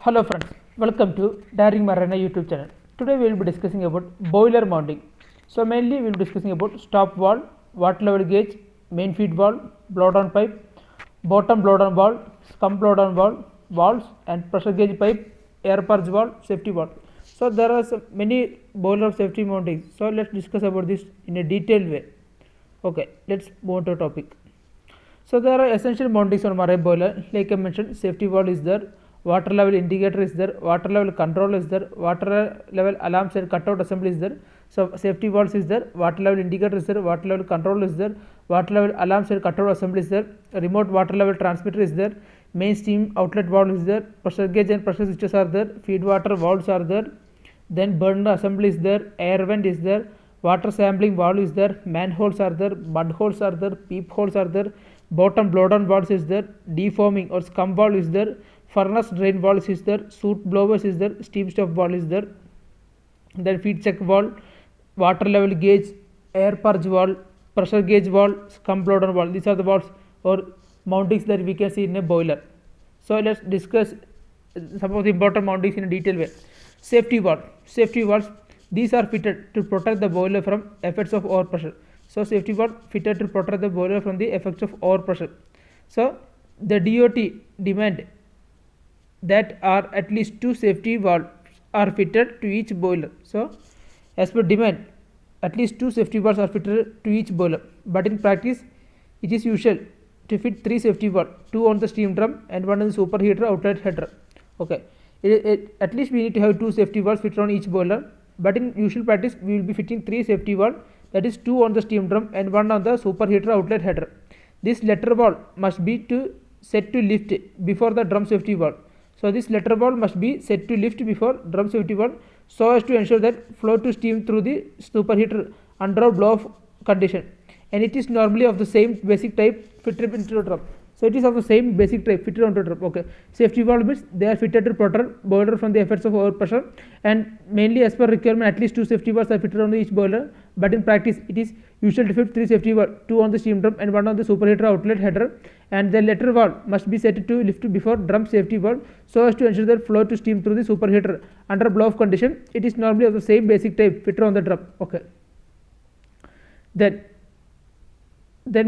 Hello friends, welcome to Daring Marana YouTube channel. Today we will be discussing about boiler mounting. So mainly we will be discussing about stop valve, water level gauge, main feed valve, blow down pipe, bottom blow down valve, scum blow down valve, valves and pressure gauge pipe, air purge valve, safety valve. So there are many boiler safety mountings. So let's discuss about this in a detailed way. Okay, let's move on to topic. So there are essential mountings on marine boiler. Like I mentioned, safety valve is there, water level indicator is there, water level control is there, water level alarms and cutout assembly is there. So safety valves is there, water level indicator is there, water level control is there, water level alarms and cutout assembly is there, remote water level transmitter is there, main steam outlet valve is there, pressure gauge and pressure switches are there, feed water valves are there, then burner assembly is there, air vent is there, water sampling valve is there, manholes are there, mud holes are there, peep holes are there, bottom blow down valves is there, defoaming or scum valve is there, furnace drain valves is there, soot blowers is there, steam stop valve is there, then feed check valve, water level gauge, air purge valve, pressure gauge valve, scum blow down valve. These are the valves or mountings that we can see in a boiler. So let's discuss some of the important mountings in a detailed way. Safety valve. Safety valves, these are fitted to protect the boiler from effects of overpressure. So safety valve fitted to protect the boiler from the effects of overpressure. So the DOT demand that are at least 2 safety valves are fitted to each boiler. So as per demand, at least 2 safety valves are fitted to each boiler. But in practice, it is usual to fit 3 safety valves, 2 on the steam drum and 1 on the superheater outlet header. Okay, at least we need to have 2 safety valves fitted on each boiler. But in usual practice, we will be fitting 3 safety valves, that is 2 on the steam drum and 1 on the superheater outlet header. This letter valve must be set to lift before the drum safety valve. So this letter valve must be set to lift before drum safety valve so as to ensure that flow to steam through the superheater under a blow off condition, and it is normally of the same basic type fitted into the drum. So it is of the same basic type fitted onto the drum. Okay, safety valve means they are fitted to protect boiler from the effects of overpressure, and mainly as per requirement at least 2 safety valves are fitted on each boiler. But in practice it is usual to fit 3 safety valves, 2 on the steam drum and 1 on the superheater outlet header, and the letter valve must be set to lift before drum safety valve so as to ensure that flow to steam through the superheater under blow off condition. It is normally of the same basic type fitted on the drum. Okay, then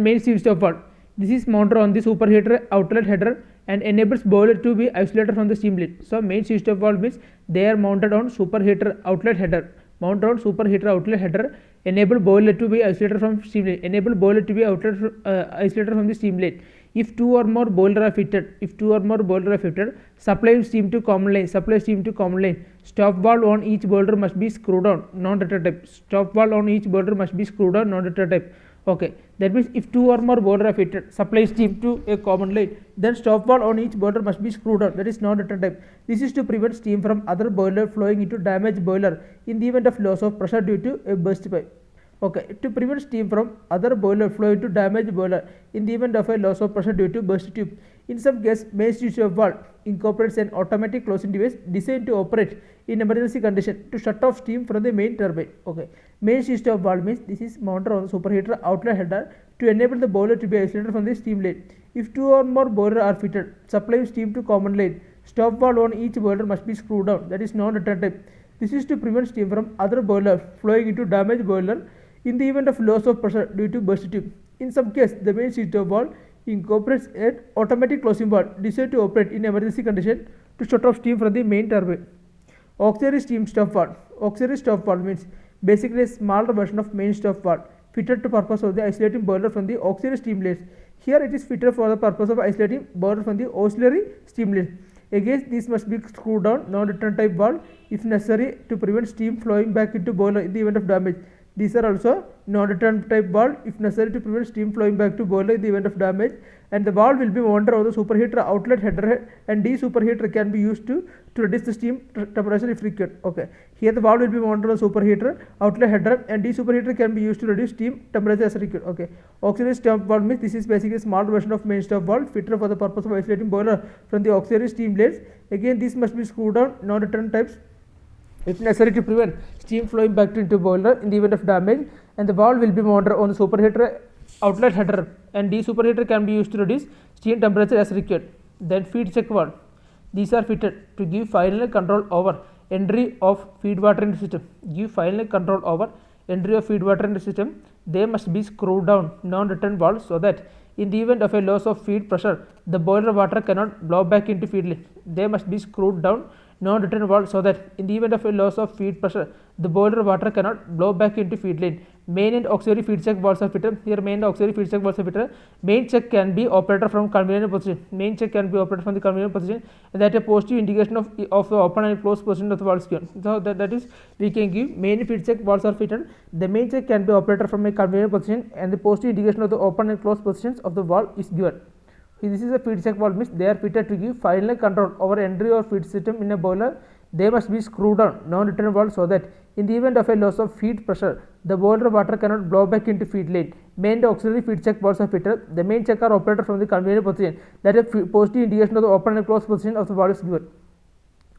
main steam stop valve. This is mounted on the superheater outlet header and enables boiler to be isolated from the steam lead. So main steam stop valve means they are mounted on superheater outlet header. Mounted on superheater outlet header enable boiler to be isolated from steam lead. Enable boiler to be isolated from the steam lead. If 2 or more boiler are fitted, supply steam to common line. Stop valve on each boiler must be screwed on, non-return type. Stop valve on each boiler must be screwed on, non-return type. Okay, that means if 2 or more boiler are fitted, supply steam to a common line, then stop valve on each boiler must be screwed on, that is non-return type. This is to prevent steam from other boiler flowing into damaged boiler in the event of loss of pressure due to a burst pipe. Okay, to prevent steam from other boiler flow into damaged boiler in the event of a loss of pressure due to burst tube. In some case, main steam stop valve incorporates an automatic closing device designed to operate in emergency condition to shut off steam from the main turbine. Okay, main steam stop valve means this is mounted on the superheater outlet header to enable the boiler to be isolated from the steam line. If 2 or more boiler are fitted, supplying steam to common line, stop valve on each boiler must be screwed down, that is non-return type. This is to prevent steam from other boiler flowing into damaged boiler in the event of loss of pressure due to burst tube. In some case, the main steam stop valve incorporates an automatic closing valve designed to operate in emergency condition to shut off steam from the main turbine. Auxiliary steam stop valve. Auxiliary stop valve means basically a smaller version of main stop valve fitted to purpose of the isolating boiler from the auxiliary steam leads. Here it is fitted for the purpose of isolating boiler from the auxiliary steam lead. Again, this must be screwed down, non-return type valve if necessary to prevent steam flowing back into boiler in the event of damage. These are also non-return type valve if necessary to prevent steam flowing back to boiler in the event of damage, and the valve will be mounted on the superheater outlet header, and the superheater can be used to reduce the steam temperature if required. Okay, here the valve will be mounted on the superheater outlet header, and the superheater can be used to reduce steam temperature as required. Okay, auxiliary stop valve means this is basically a small version of main stop valve fitted for the purpose of isolating boiler from the auxiliary steam blades. Again, this must be screwed down, non-return types if necessary to prevent steam flowing back into boiler in the event of damage, and the valve will be mounted on the superheater outlet header, and the superheater can be used to reduce steam temperature as required. Then feed check valve. These are fitted to give final control over entry of feed water in the system. Give final control over entry of feed water in the system. They must be screwed down non-return valves so that in the event of a loss of feed pressure, the boiler water cannot blow back into feed lane. They must be screwed down non-return valve so that in the event of a loss of feed pressure, the boiler water cannot blow back into feed lane. Main and auxiliary feed check valves are fitted. Here main and auxiliary feed check valves are fitted. Main check can be operated from convenient position. Main check can be operated from the convenient position, and that a positive indication of the open and closed position of the valve is given. So that is we can give main feed check valves are fitted. The main check can be operated from a convenient position, and the positive indication of the open and closed positions of the valve is given. This is a feed check valve, means they are fitted to give final control over entry or feed system in a boiler. They must be screwed down non-return valve so that in the event of a loss of feed pressure, the boiler water cannot blow back into feed lane. Main and auxiliary feed check valves are fitted. The main check are operated from the convenient position, that a positive indication of the open and closed position of the valve is given.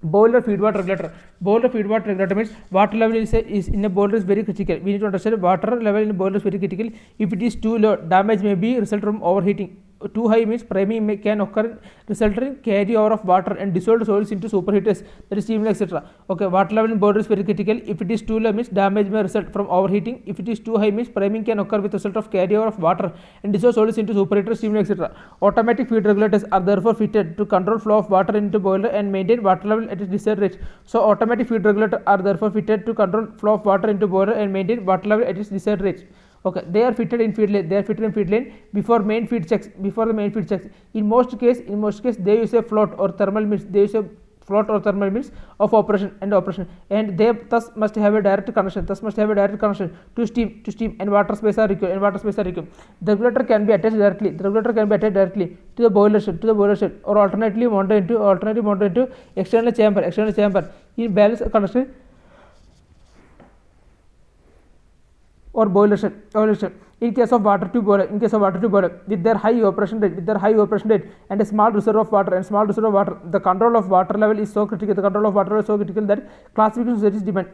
Boiler feed water regulator. Boiler feed water regulator means water level is in a boiler is very critical. We need to understand water level in a boiler is very critical. If it is too low, damage may be result from overheating. Too high means priming can occur, resulting carry over of water and dissolved solids into superheaters, that is steam, etc. Okay, water level in boiler is very critical. If it is too low means damage may result from overheating. If it is too high means priming can occur with result of carry over of water and dissolved solids into superheaters, steam, etc. Automatic feed regulators are therefore fitted to control flow of water into boiler and maintain water level at its desired rate. So automatic feed regulator are therefore fitted to control flow of water into boiler and maintain water level at its desired rate. Okay, they are fitted in feed lane. They are fitted in feed lane before main feed checks. Before the main feed checks, in most case, they use a float or thermal means. They use a float or thermal means of operation, and they thus must have a direct connection. To steam, and water space are required. The regulator can be attached directly. To the boiler shed, or alternatively mounted into external chamber. In balance connection or boiler shed. In case of water tube boiler, with their high evaporation rate and a small reserve of water, the control of water level is so critical. That classification societies demand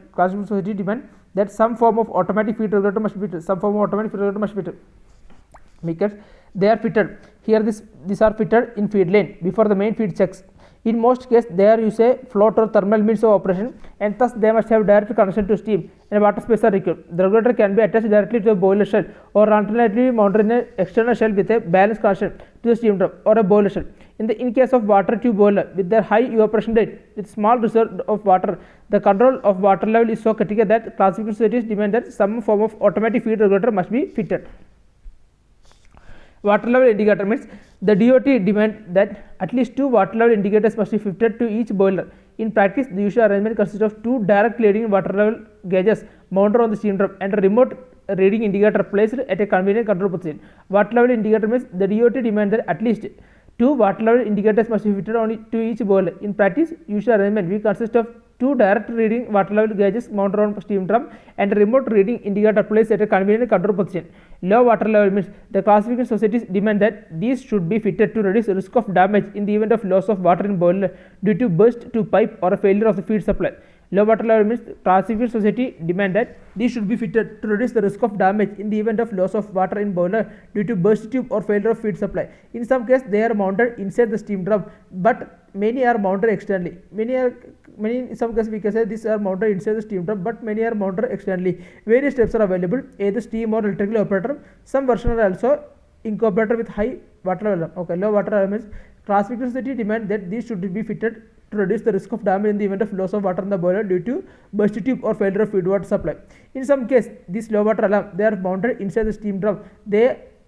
that some form of automatic feed regulator must be fitted. Because they are fitted here. These are fitted in feed lane before the main feed checks. In most cases, they are use a float or thermal means of operation, and thus they must have direct connection to steam and water space are required. The regulator can be attached directly to a boiler shell or alternatively mounted in an external shell with a balanced connection to the steam drum or a boiler shell. In case of water tube boiler with their high evaporation rate with small reserve of water, the control of water level is so critical that classification societies demand that some form of automatic feed regulator must be fitted. Water level indicator means the DOT demand that at least 2 water level indicators must be fitted to each boiler. In practice, the usual arrangement consists of 2 direct reading water level gauges mounted on the steam drum and a remote reading indicator placed at a convenient control position. Water level indicator means the DOT demand that at least 2 water level indicators must be fitted to each boiler. In practice, usual arrangement will consist of 2 direct reading water level gauges mounted on steam drum and a remote reading indicator placed at a convenient control position. Low water level means the classification societies demand that these should be fitted to reduce the risk of damage in the event of loss of water in boiler due to burst to pipe or a failure of the feed supply. Low water level means classification society demand that these should be fitted to reduce the risk of damage in the event of loss of water in boiler due to burst tube or failure of feed supply. In some cases, they are mounted inside the steam drum, but many are mounted externally. In some cases we can say these are mounted inside the steam drum, but many are mounted externally. Various steps are available, either steam or electrical operator. Some versions are also incorporated with high water level. Okay, low water level means classification society demand that these should be fitted to reduce the risk of damage in the event of loss of water in the boiler due to burst tube or failure of feed water supply. In some case, this low water alarm, they are mounted inside the steam drum.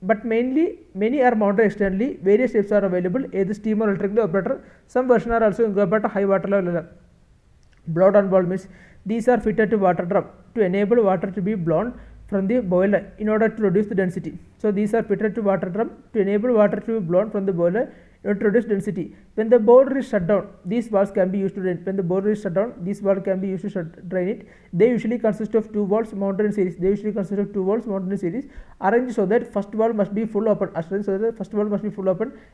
But many are mounted externally. Various steps are available, either steam or electrical operator. Some versions are also incorporated high water level alarm. Blow down valve means these are fitted to water drum to enable water to be blown from the boiler in order to reduce the density. So these are fitted to water drum to enable water to be blown from the boiler in order to reduce density. When the boiler is shut down, these valves can be used to drain. Drain it. They usually consist of 2 valves mounted in series. Arranged so that first valve must be full open.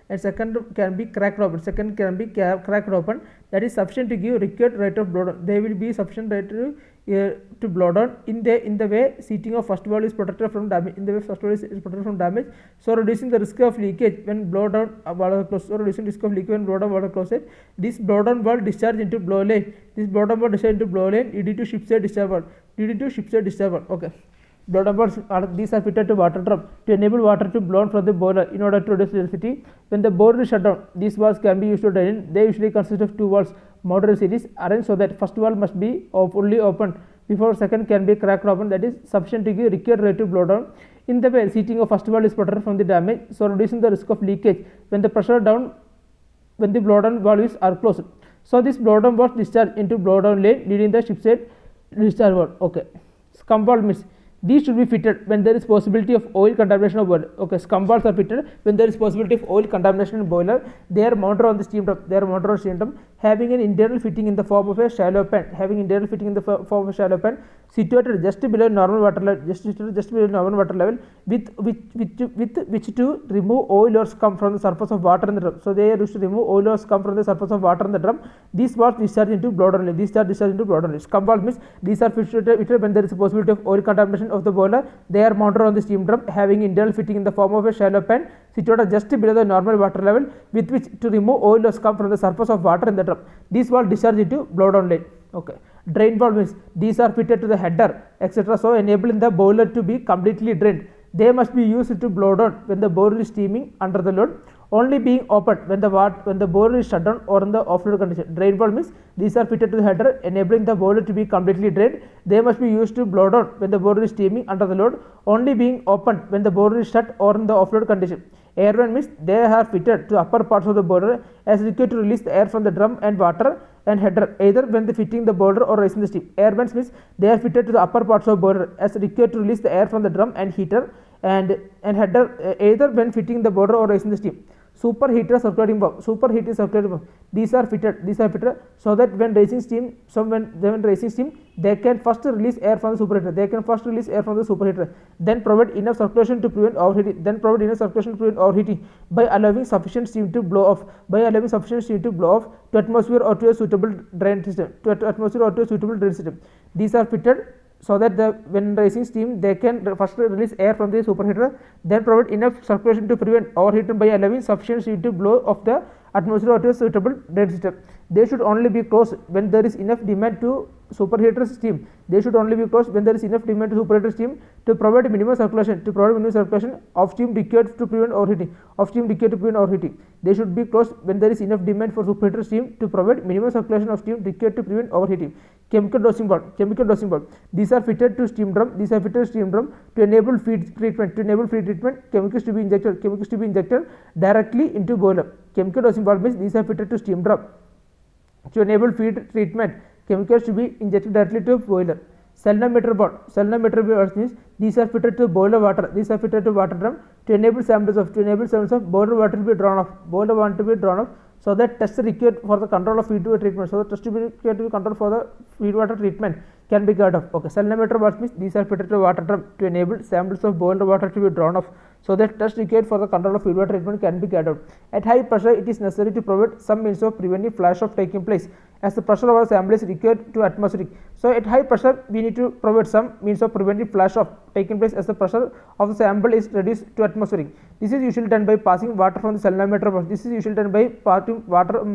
And second can be cracked open. That is sufficient to give required rate of blowdown. They will be sufficient rate to to blow down in the way seating of first valve is protected from damage. In the way first valve is protected from damage, so reducing the risk of leakage when blow down valve closed. So reducing risk of leakage when blow down valve closed. This blow down valve discharge into blow lane. This blow down valve discharge into blow lane leading to ship side discharge valve. Leading to ship side discharge valve. Okay. Blow down valves these are fitted to water drum to enable water to blow from the boiler in order to reduce electricity. When the boiler is shut down, these valves can be used to drain. They usually consist of two valves modular series arranged so that first valve must be fully opened before second can be cracked open, that is sufficient to give required rate to blow down. In the way seating of first valve is protected from the damage, so reducing the risk of leakage when the pressure down when the blow down valves are closed. So this blow down valve discharge into blow down lane leading the ship side discharge valve. Okay. Scum valve means these should be fitted when there is possibility of oil contamination of boiler. Okay, scum valves are fitted when there is possibility of oil contamination in boiler. They are mounted on the steam drum. They are mounted on steam drum, having an internal fitting in the form of a shallow pan. Having internal fitting in the form of a shallow pan situated just below normal water level. Just below normal water level, with which to remove oil or scum from the surface of water in the drum. So they are used to remove oil or scum from the surface of water in the drum. These valves discharge into blow down lane. These are discharged into blow down lane. Scum valve means these are fitted when there is a possibility of oil contamination of the boiler. They are mounted on the steam drum, having internal fitting in the form of a shallow pan situated just below the normal water level, with which to remove oil or scum from the surface of water in the drum. These valves discharge into blow down lane. Okay. Drain valve means these are fitted to the header, etc., so enabling the boiler to be completely drained. They must be used to blow down when the boiler is steaming under the load, only being opened when the boiler is shut down or in the off load condition. Drain valve means these are fitted to the header, enabling the boiler to be completely drained. They must be used to blow down when the boiler is steaming under the load, only being opened when the boiler is shut or in the off load condition. Air vent means they are fitted to upper parts of the boiler as required to release the air from the drum and water and header, either when the fitting the boiler or raising the steam. Air vents means they are fitted to the upper parts of boiler as required to release the air from the drum and heater and header, either when fitting the boiler or raising the steam. Superheater circulating valve. Superheater circulating valve. These are fitted so that when raising steam, they can first release air from the superheater. Then provide enough circulation to prevent overheating. By allowing sufficient steam to blow off. To atmosphere or to a suitable drain system. These are fitted so that when raising steam, they can first release air from the superheater, then provide enough circulation to prevent overheating by allowing sufficient steam to blow off the atmosphere or to a suitable drain system. They should only be closed when there is enough demand to superheater steam. To provide minimum circulation of steam required to prevent overheating. They should be closed when there is enough demand for superheater steam to provide minimum circulation of steam required to prevent overheating. Chemical dosing valve. These are fitted to steam drum. To enable feed treatment. Chemicals to be injected directly into boiler. Chemical dosing valve means these are fitted to steam drum. To enable feed treatment, chemicals to be injected directly to boiler. Selenometer valve means these are fitted to boiler water. Drum to enable samples of boiler water to be drawn off. So that tests required for the control of feed water treatment. Can be carried out. Okay, selenometer valves means these are fitted to water drum to enable samples of boiled water to be drawn off, so that test required for the control of feed water treatment can be carried out. At high pressure, it is necessary to provide some means of preventing flash off taking place, as the pressure of our sample is required to atmospheric. So at high pressure, we need to provide some means of preventing flash off taking place as the pressure of the sample is reduced to atmospheric. This is usually done by passing water from the selenometer valve.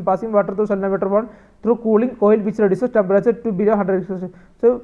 Passing water through selenometer valve through cooling coil, which reduces temperature to below 100 degrees Celsius. So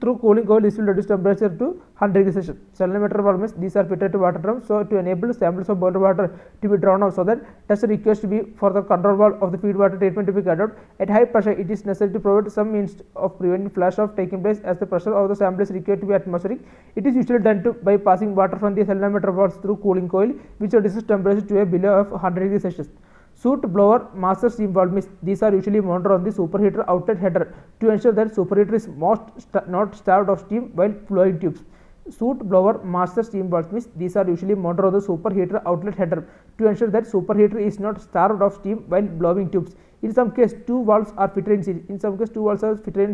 through cooling coil, this will reduce temperature to 100 degrees Celsius. Selenometer valve means these are fitted to water drum, so to enable samples of boiled water to be drawn out, so that test requires to be for the control valve of the feed water treatment to be carried out. At high pressure, it is necessary to provide some means of preventing flash off taking place, as the pressure of the sample is required to be atmospheric. It is usually done by passing water from the selenometer valves through cooling coil, which reduces temperature to a below of 100 degrees Celsius. Soot blower master steam valve means these are usually mounted on the superheater outlet header to ensure that superheater is not starved of steam while flowing tubes. Soot blower master steam valves means these are usually mounted on the superheater outlet header to ensure that superheater is not starved of steam while blowing tubes. In some case, two valves are fitted in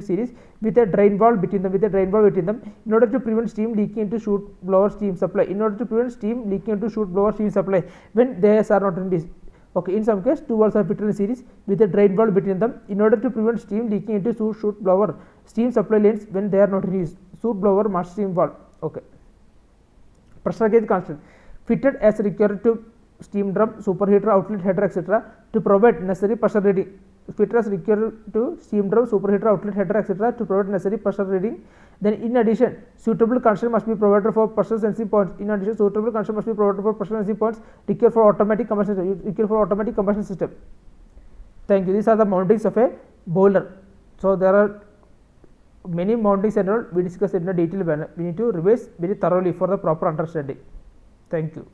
series. With a drain valve between them. In order to prevent steam leaking into chute blower steam supply. When they are not in this. Okay, in some case, two valves are fitted in series with a drain valve between them in order to prevent steam leaking into chute blower Steam supply lanes when they are not in use. Soot blower, master steam valve. Okay. Pressure gauge constant fitted as required to steam drum, superheater, outlet header, etc. to provide necessary pressure reading. Fitted as required to steam drum, superheater, outlet header, etc. to provide necessary pressure reading. Then in addition, suitable connection must be provided for pressure sensing points. In addition, suitable connection must be provided for pressure sensing points required for automatic combustion system. Thank you. These are the mountings of a boiler. So there are many mountings and all we discussed in a detailed manner. We need to revise very thoroughly for the proper understanding. Thank you.